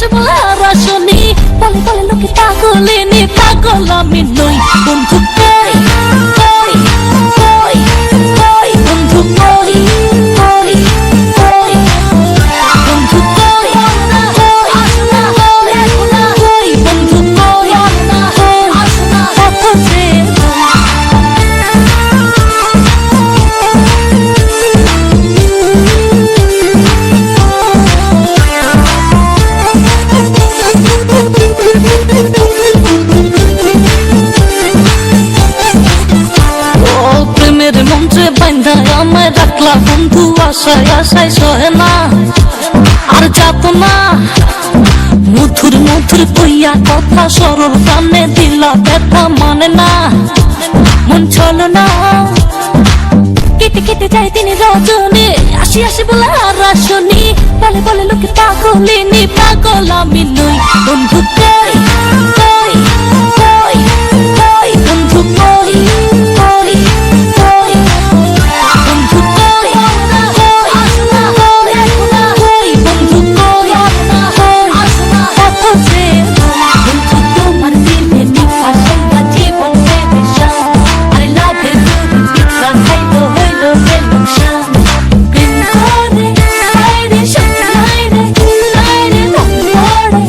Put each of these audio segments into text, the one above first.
আসে বলে আর আসনি, বলে বলে লোকে পাগলিনি, পাগল আমি নই। বন্ধু কই কই কই কই, বন্ধু কই কই কই, বন্ধু কই কই আসনা দেখো না, কই বন্ধু কই কই আসনা কত যে আমায় রাখলা বন্ধু আশায় আশায় সহে না আর যাত না। মধুর মধুর কইয়া কথা সরল কানে দিলা ব্যথা মানে না, মন চলো না। কেটে কেটে যায় দিন রজনী, আসি আসি বলে আর আসনি, বলে বলে লোকে পাগলিনি, পাগল আমি নই। বন্ধু কই কই কই কই, বন্ধু কই কই কই, বন্ধু কই কই আসনা দেখো না, কই বন্ধু কই কই আসনা কত যে। বন্ধু তোমার দিলে নিপাশে জীবন বেদশা, আই লাভ ইউ পিছলা খাইবো হইলো যে লোকসান। প্রেম করে আইরে সত্যি আইরে আইরে মরে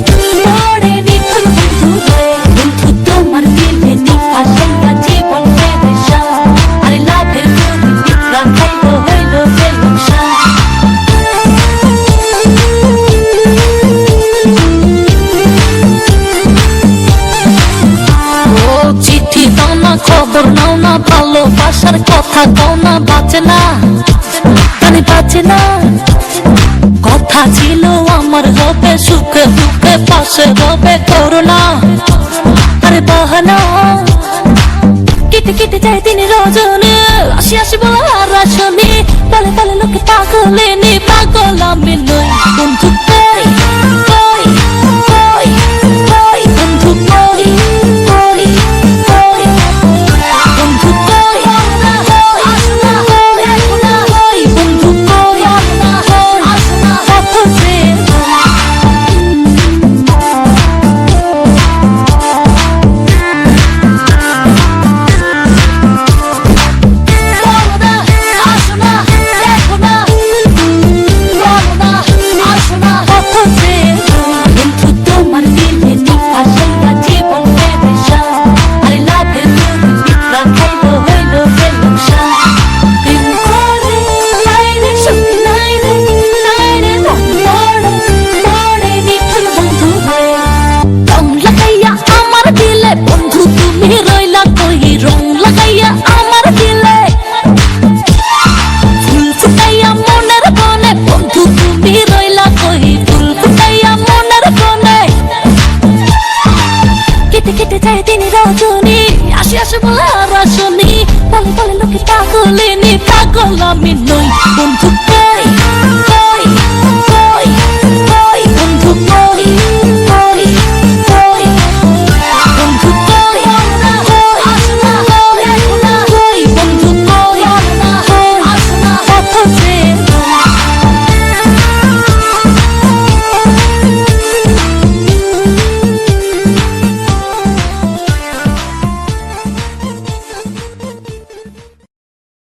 মরে নিখুঁত বন্ধু রে। বন্ধু তোমার দিলে নিপাশে জীবন বেদশা, আই লাভ ইউ পিছলা খাইবো হইলো যে লোকসান। ও চিঠি দাও না, খবর নাও না, ভালোবাসার কথা দাও না, বাঁচে না মানে বাঁচে না। কথা ছিল আমার হবে সুখে দুঃখে পাশে হবে করোনা, আরে বাহানা। কেটে কেটে যায় দিন রজনী, আসি আসি বলে আর আসনি, বলে বলে লোকে পাগলিনি, পাগল আমি নই। বন্ধু কই কই কই কই, বন্ধু কই কই কই, বন্ধু কই কই আসনা দেখো না, কই বন্ধু কই কই আসনা কত যে। বন্ধু তুমি রইলা কই, রং লাগাইয়া আমার দিলে ফুল ফুটাইয়া মনের বনে। বন্ধু তুমি রইলা কই, ফুল ফুটাইয়া মনের বনে। কেটে কেটে যায় দিন রজনী, আসি আসি বলে আর আসনি, বলে বলে লোকে পাগলিনি, পাগল আমি নই। বন্ধু কই